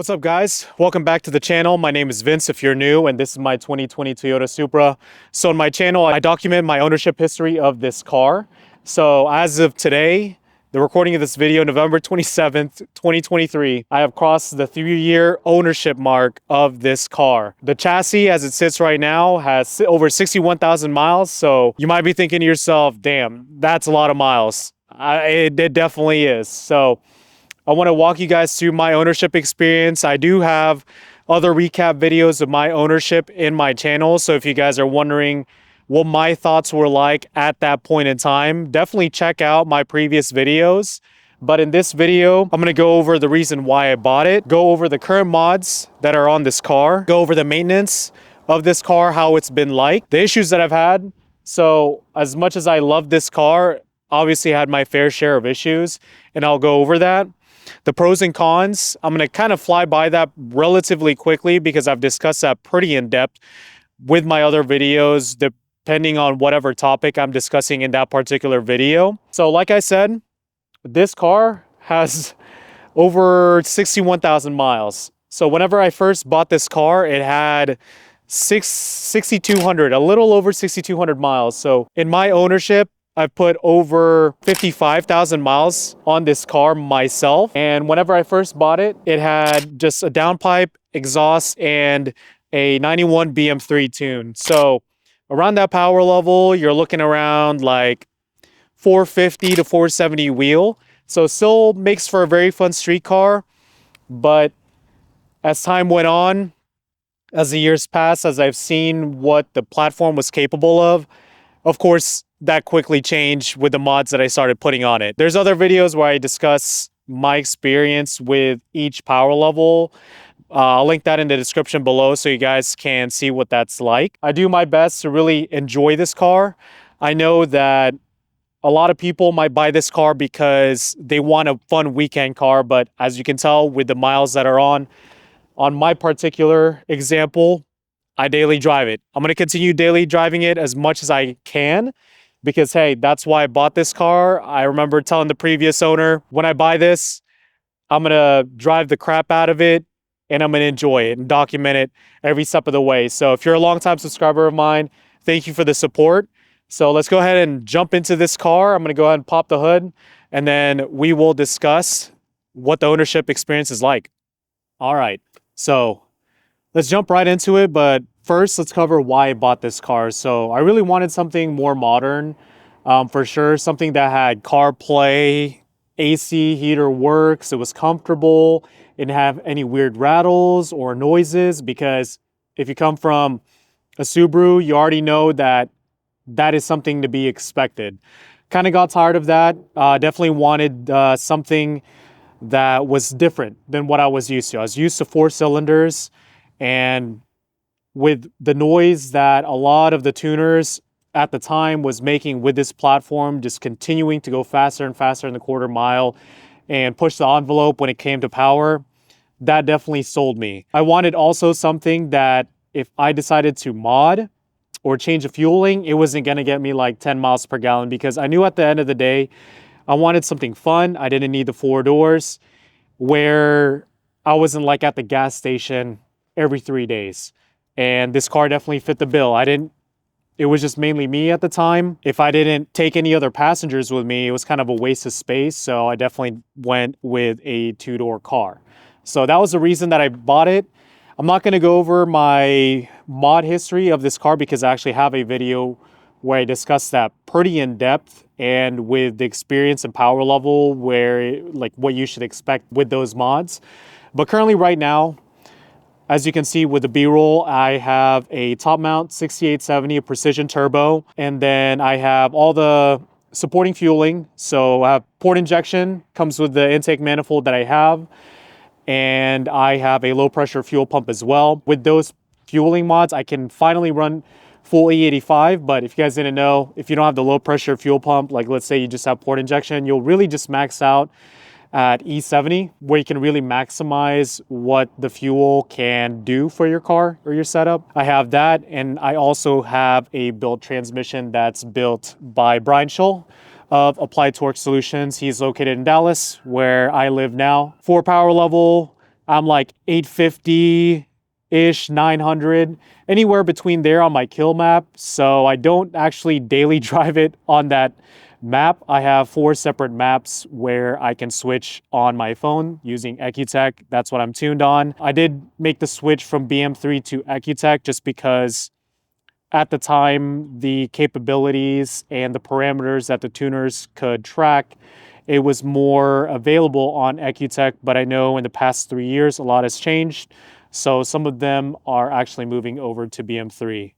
What's up, guys? Welcome back to the channel. My name is Vince if you're new, and this is my 2020 Toyota Supra. So on my channel, I document my ownership history of this car. So as of today, the recording of this video, November 27th, 2023, I have crossed the 3-year ownership mark of this car. The chassis, as it sits right now, has over 61,000 miles. So you might be thinking to yourself, damn, that's a lot of miles. It definitely is. So I want to walk you guys through my ownership experience. I do have other recap videos of my ownership in my channel. So if you guys are wondering what my thoughts were like at that point in time, definitely check out my previous videos. But in this video, I'm going to go over the reason why I bought it, go over the current mods that are on this car, go over the maintenance of this car, how it's been like, the issues that I've had. So as much as I love this car, obviously I had my fair share of issues, and I'll go over that. The pros and cons, I'm going to kind of fly by that relatively quickly because I've discussed that pretty in depth with my other videos, depending on whatever topic I'm discussing in that particular video. So like I said, this car has over 61,000 miles. So whenever I first bought this car, it had 6,200, a little over 6,200 miles. So in my ownership, I've put over 55,000 miles on this car myself. And whenever I first bought it, it had just a downpipe, exhaust, and a 91 BM3 tune. So around that power level, you're looking around like 450 to 470 wheel. So still makes for a very fun street car. But as time went on, as the years passed, as I've seen what the platform was capable of course, that quickly changed with the mods that I started putting on it. There's other videos where I discuss my experience with each power level. I'll link that in the description below so you guys can see what that's like. I do my best to really enjoy this car. I know that a lot of people might buy this car because they want a fun weekend car, but as you can tell with the miles that are on my particular example, I daily drive it. I'm going to continue daily driving it as much as I can because, hey, that's why I bought this car. I remember telling the previous owner, when I buy this, I'm going to drive the crap out of it and I'm going to enjoy it and document it every step of the way. So if you're a longtime subscriber of mine, thank you for the support. So let's go ahead and jump into this car. I'm going to go ahead and pop the hood and then we will discuss what the ownership experience is like. All right. So let's jump right into it, but first let's cover why I bought this car. So I really wanted something more modern, for sure. Something that had CarPlay, AC, heater works, it was comfortable, it didn't have any weird rattles or noises, because if you come from a Subaru, you already know that that is something to be expected. Kind of got tired of that. Definitely wanted something that was different than what I was used to. I was used to 4 cylinders. And with the noise that a lot of the tuners at the time was making with this platform, just continuing to go faster and faster in the quarter mile and push the envelope when it came to power, that definitely sold me. I wanted also something that if I decided to mod or change the fueling, it wasn't going to get me like 10 miles per gallon, because I knew at the end of the day, I wanted something fun. I didn't need the 4 doors where I wasn't like at the gas station every 3 days. And this car definitely fit the bill. It was just mainly me at the time. If I didn't take any other passengers with me, it was kind of a waste of space. So I definitely went with a 2-door car. So that was the reason that I bought it. I'm not going to go over my mod history of this car because I actually have a video where I discuss that pretty in depth and with the experience and power level where like what you should expect with those mods. But currently right now, as you can see with the B-roll, I have a top mount 6870, a precision turbo, and then I have all the supporting fueling. So I have port injection, comes with the intake manifold that I have, and I have a low pressure fuel pump as well. With those fueling mods, I can finally run full E85, but if you guys didn't know, if you don't have the low pressure fuel pump, like let's say you just have port injection, you'll really just max out at E70, where you can really maximize what the fuel can do for your car or your setup. I have that, and I also have a built transmission that's built by Brian Schull of Applied Torque Solutions. He's located in Dallas, where I live now. 4 power level, I'm like 850-ish, 900, anywhere between there on my kill map. So I don't actually daily drive it on that map. I have 4 separate maps where I can switch on my phone using Ecutech. That's what I'm tuned on. I did make the switch from BM3 to Ecutech just because at the time, the capabilities and the parameters that the tuners could track, it was more available on Ecutech, but I know in the past 3 years, a lot has changed. So some of them are actually moving over to BM3,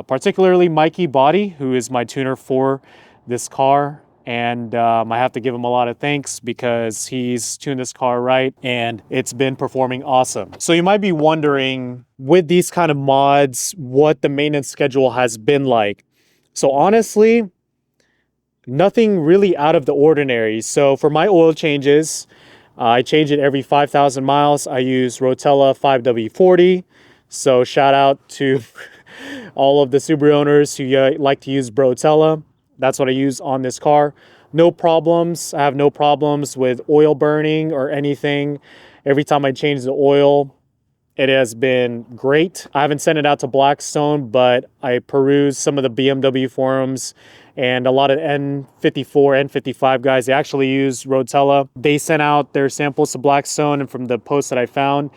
particularly Mikey Body, who is my tuner for this car. And I have to give him a lot of thanks because he's tuned this car right and it's been performing awesome. So you might be wondering, with these kind of mods, what the maintenance schedule has been like. So honestly, nothing really out of the ordinary. So for my oil changes, I change it every 5,000 miles. I use Rotella 5W40. So shout out to all of the Subaru owners who like to use Rotella. That's what I use on this car. No problems. I have no problems with oil burning or anything. Every time I change the oil, it has been great. I haven't sent it out to Blackstone, but I perused some of the BMW forums and a lot of N54, N55 guys, they actually use Rotella. They sent out their samples to Blackstone, and from the posts that I found,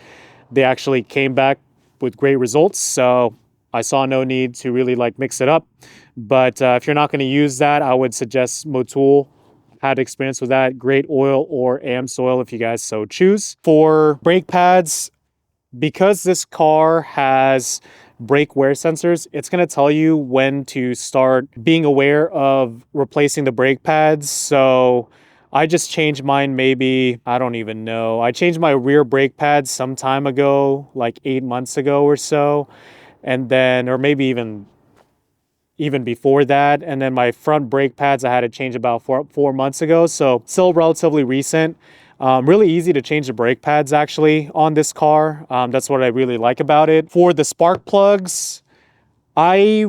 they actually came back with great results. So I saw no need to really like mix it up. But if you're not going to use that, I would suggest Motul. Had experience with that. Great oil or AmSoil if you guys so choose. For brake pads, because this car has brake wear sensors, it's going to tell you when to start being aware of replacing the brake pads. So I just changed mine maybe, I don't even know. I changed my rear brake pads some time ago, like 8 months ago or so. And then, or maybe even before that. And then my front brake pads, I had to change about four months ago. So still relatively recent. Really easy to change the brake pads actually on this car. That's what I really like about it. For the spark plugs, I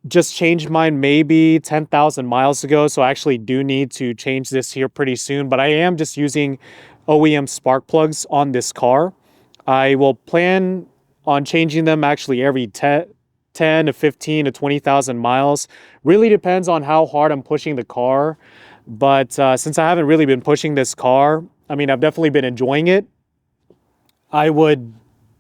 just changed mine maybe 10,000 miles ago. So I actually do need to change this here pretty soon, but I am just using OEM spark plugs on this car. I will plan on changing them actually every 10 to 15 to 20,000 miles. Really depends on how hard I'm pushing the car. But since I haven't really been pushing this car, I mean, I've definitely been enjoying it. I would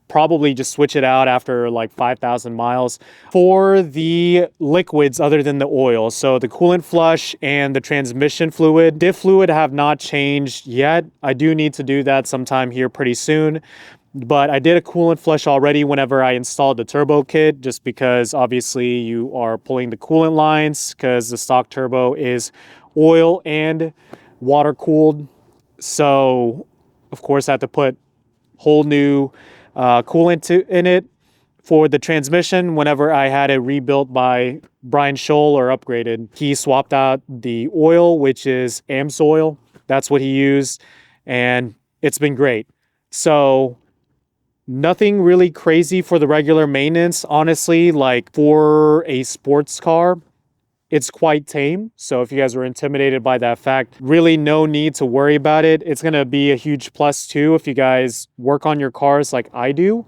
probably just switch it out after like 5,000 miles. For the liquids other than the oil, so the coolant flush and the transmission fluid, diff fluid have not changed yet. I do need to do that sometime here pretty soon. But I did a coolant flush already whenever I installed the turbo kit, just because obviously you are pulling the coolant lines because the stock turbo is oil and water cooled. So of course I had to put whole new coolant in it. For the transmission, whenever I had it rebuilt by Brian Scholl or upgraded, he swapped out the oil, which is AmSoil. That's what he used, and it's been great. So nothing really crazy for the regular maintenance. Honestly, like for a sports car, it's quite tame. So if you guys were intimidated by that fact, really no need to worry about it. It's going to be a huge plus too if you guys work on your cars like I do,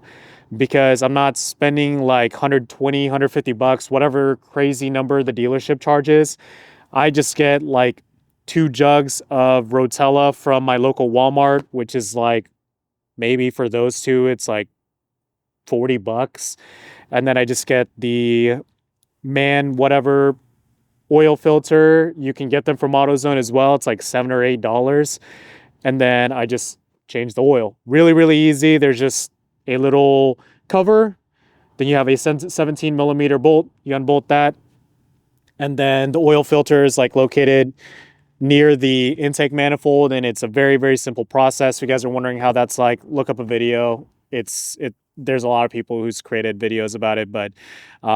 because I'm not spending like 120, 150 bucks, whatever crazy number the dealership charges. I just get like 2 jugs of Rotella from my local Walmart, which is like, maybe for those two, it's like 40 bucks. And then I just get the whatever oil filter. You can get them from AutoZone as well. It's like $7 or $8. And then I just change the oil. Really, really easy. There's just a little cover. Then you have a 17 millimeter bolt. You unbolt that. And then the oil filter is like located near the intake manifold, and it's a very, very simple process. If you guys are wondering how that's like, look up a video. There's a lot of people who's created videos about it, but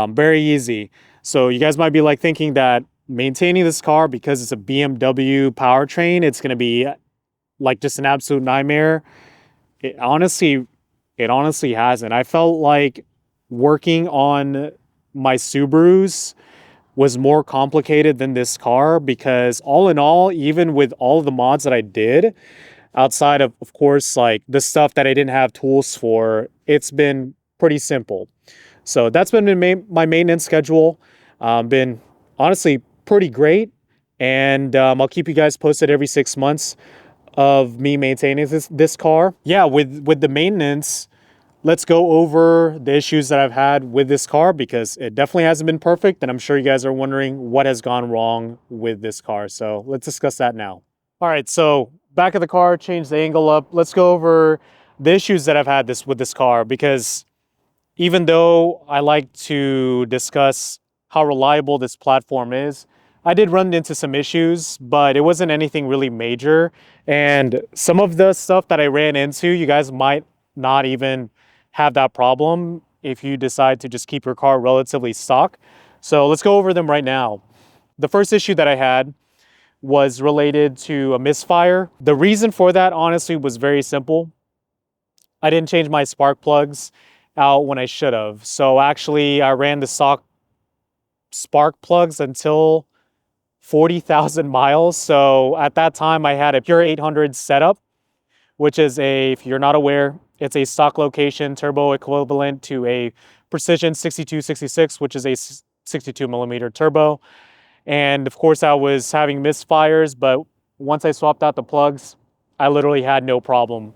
very easy. So you guys might be like thinking that maintaining this car, because it's a BMW powertrain, it's going to be like just an absolute nightmare. It honestly hasn't. I felt like working on my Subarus was more complicated than this car, because all in all, even with all of the mods that I did, outside of course, like the stuff that I didn't have tools for, it's been pretty simple. So that's been my maintenance schedule. Been honestly pretty great. And I'll keep you guys posted every 6 months of me maintaining this car. Yeah, with the maintenance, let's go over the issues that I've had with this car because it definitely hasn't been perfect. And I'm sure you guys are wondering what has gone wrong with this car. So let's discuss that now. All right, so back of the car, change the angle up. Let's go over the issues that I've had with this car because even though I like to discuss how reliable this platform is, I did run into some issues, but it wasn't anything really major. And some of the stuff that I ran into, you guys might not even have that problem if you decide to just keep your car relatively stock. So let's go over them right now. The first issue that I had was related to a misfire. The reason for that, honestly, was very simple. I didn't change my spark plugs out when I should have. So actually, I ran the stock spark plugs until 40,000 miles. So at that time, I had a pure 800 setup, which is if you're not aware, it's a stock location turbo equivalent to a Precision 6266, which is a 62 millimeter turbo. And of course, I was having misfires, but once I swapped out the plugs, I literally had no problem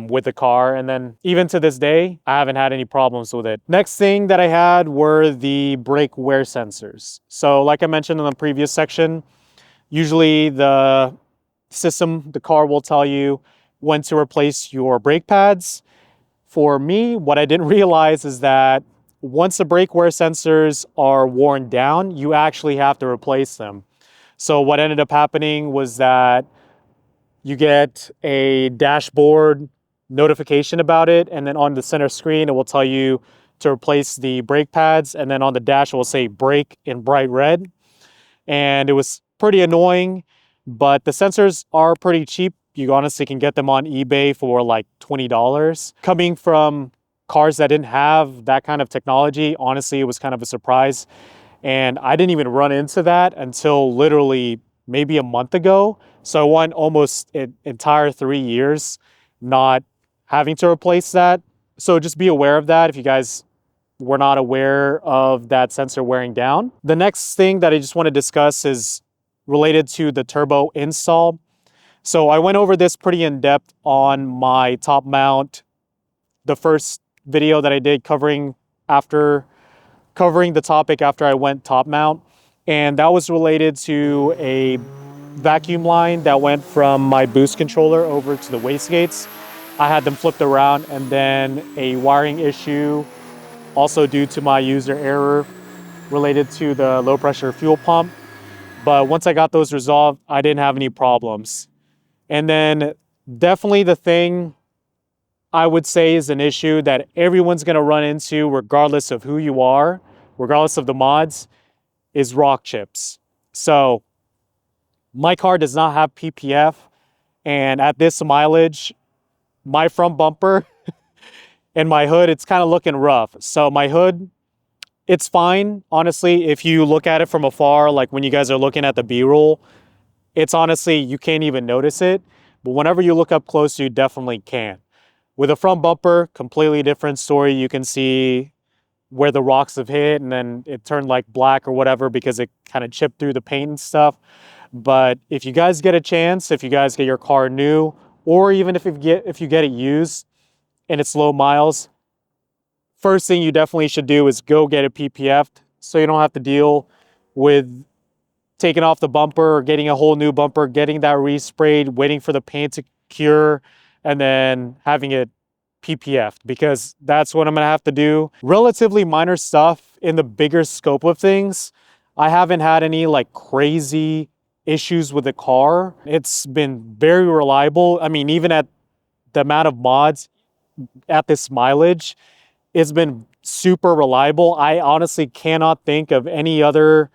with the car. And then even to this day, I haven't had any problems with it. Next thing that I had were the brake wear sensors. So like I mentioned in the previous section, usually the system, the car will tell you when to replace your brake pads. For me, what I didn't realize is that once the brake wear sensors are worn down, you actually have to replace them. So what ended up happening was that you get a dashboard notification about it, and then on the center screen, it will tell you to replace the brake pads, and then on the dash, it will say brake in bright red. And it was pretty annoying, but the sensors are pretty cheap. You honestly can get them on eBay for like $20. Coming from cars that didn't have that kind of technology, honestly, it was kind of a surprise. And I didn't even run into that until literally maybe a month ago. So I went almost an entire 3 years not having to replace that. So just be aware of that if you guys were not aware of that sensor wearing down. The next thing that I just want to discuss is related to the turbo install. So I went over this pretty in depth on my top mount, the first video that I did covering the topic after I went top mount. And that was related to a vacuum line that went from my boost controller over to the wastegates. I had them flipped around, and then a wiring issue also due to my user error related to the low pressure fuel pump. But once I got those resolved, I didn't have any problems. And then definitely the thing I would say is an issue that everyone's gonna run into regardless of who you are, regardless of the mods, is rock chips. So my car does not have PPF, and at this mileage, my front bumper and my hood, it's kind of looking rough. So my hood, it's fine. Honestly, if you look at it from afar, like when you guys are looking at the B-roll, it's honestly, you can't even notice it. But whenever you look up close, you definitely can. With a front bumper, completely different story. You can see where the rocks have hit, and then it turned like black or whatever because it kind of chipped through the paint and stuff. But if you guys get a chance, if you guys get your car new, or even if you get it used and it's low miles, first thing you definitely should do is go get it PPF'd so you don't have to deal with taking off the bumper or getting a whole new bumper, getting that resprayed, waiting for the paint to cure, and then having it PPF'd, because that's what I'm gonna have to do. Relatively minor stuff in the bigger scope of things. I haven't had any like crazy issues with the car. It's been very reliable. I mean, even at the amount of mods at this mileage, it's been super reliable. I honestly cannot think of any other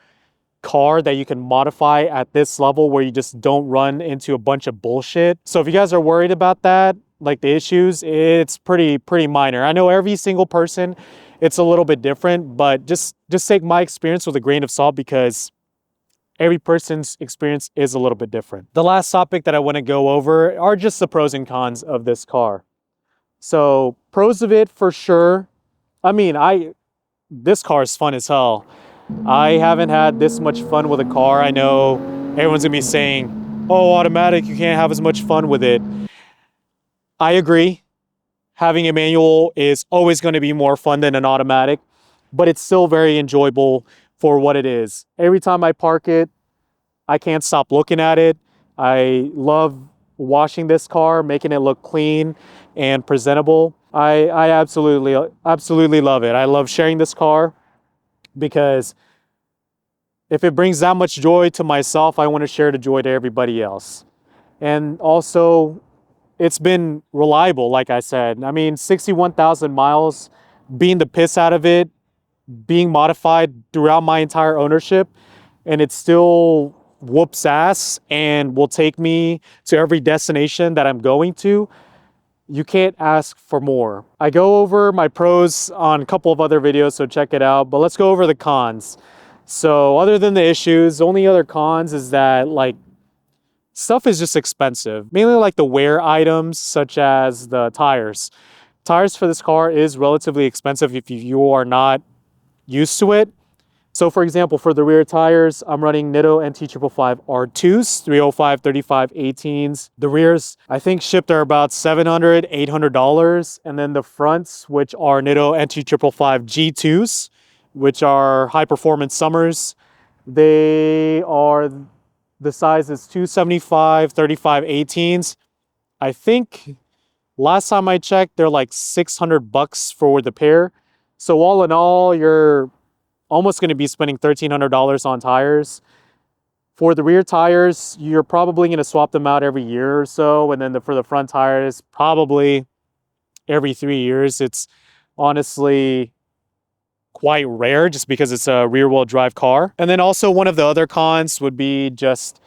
car that you can modify at this level where you just don't run into a bunch of bullshit. So if you guys are worried about that, like the issues, it's pretty minor. I know every single person, it's a little bit different, but just take my experience with a grain of salt, because every person's experience is a little bit different. The last topic that I want to go over are just the pros and cons of this car. So pros of it for sure. I mean, this car is fun as hell. I haven't had this much fun with a car. I know everyone's gonna be saying, oh, automatic, you can't have as much fun with it. I agree. Having a manual is always going to be more fun than an automatic, but it's still very enjoyable for what it is. Every time I park it, I can't stop looking at it. I love washing this car, making it look clean and presentable. I absolutely love it. I love sharing this car because if it brings that much joy to myself, I want to share the joy to everybody else. And also, it's been reliable, like I said. I mean, 61,000 miles, being the piss out of it, being modified throughout my entire ownership, and it still whoops ass and will take me to every destination that I'm going to. You can't ask for more. I go over my pros on a couple of other videos, so check it out, but let's go over the cons. So other than the issues, the only other cons is that, like, stuff is just expensive, mainly like the wear items such as the tires. Tires for this car is relatively expensive if you are not used to it. So for example, for the rear tires, I'm running Nitto NT555 R2s, 305, 35, 18s. The rears, I think shipped are about $700, $800. And then the fronts, which are Nitto NT555 G2s, which are high performance summers. They are, the size is 275, 35, 18s. I think last time I checked, they're like $600 for the pair. So all in all, you're almost going to be spending $1,300 on tires. For the rear tires, you're probably going to swap them out every year or so. And then for the front tires, probably every 3 years. It's honestly quite rare just because it's a rear-wheel drive car. And then also one of the other cons would be just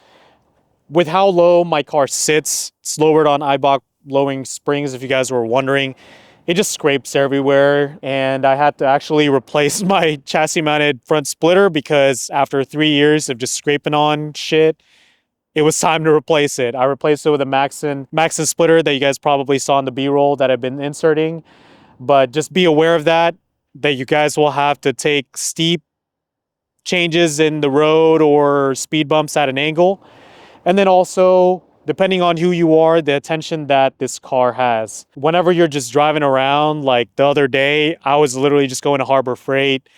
with how low my car sits. It's lowered on I Bought lowering springs, if you guys were wondering. It just scrapes everywhere, and I had to actually replace my chassis mounted front splitter because after 3 years of just scraping on shit, it was time to replace it. I replaced it with a Maxxon splitter that you guys probably saw in the B-roll that I've been inserting. But just be aware of that you guys will have to take steep changes in the road or speed bumps at an angle. And then also, depending on who you are, the attention that this car has. Whenever you're just driving around, like the other day, I was literally just going to Harbor Freight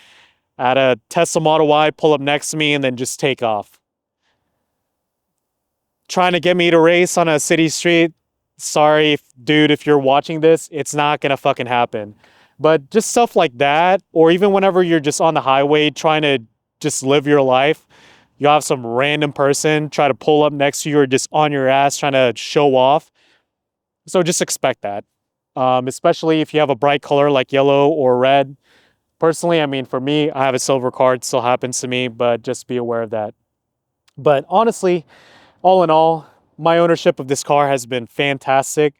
at a Tesla Model Y, pull up next to me, and then just take off. Trying to get me to race on a city street. Sorry, dude, if you're watching this, it's not gonna fucking happen. But just stuff like that, or even whenever you're just on the highway trying to just live your life, you have some random person try to pull up next to you or just on your ass trying to show off. So just expect that, especially if you have a bright color like yellow or red. Personally, I mean, for me, I have a silver car. It still happens to me, but just be aware of that. But honestly, all in all, my ownership of this car has been fantastic.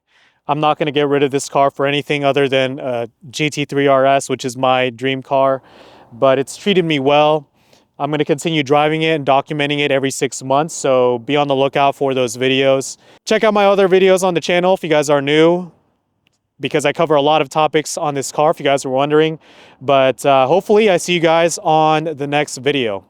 I'm not going to get rid of this car for anything other than GT3 RS, which is my dream car, but it's treated me well. I'm going to continue driving it and documenting it every 6 months, so be on the lookout for those videos. Check out my other videos on the channel if you guys are new, because I cover a lot of topics on this car if you guys are wondering. But hopefully I see you guys on the next video.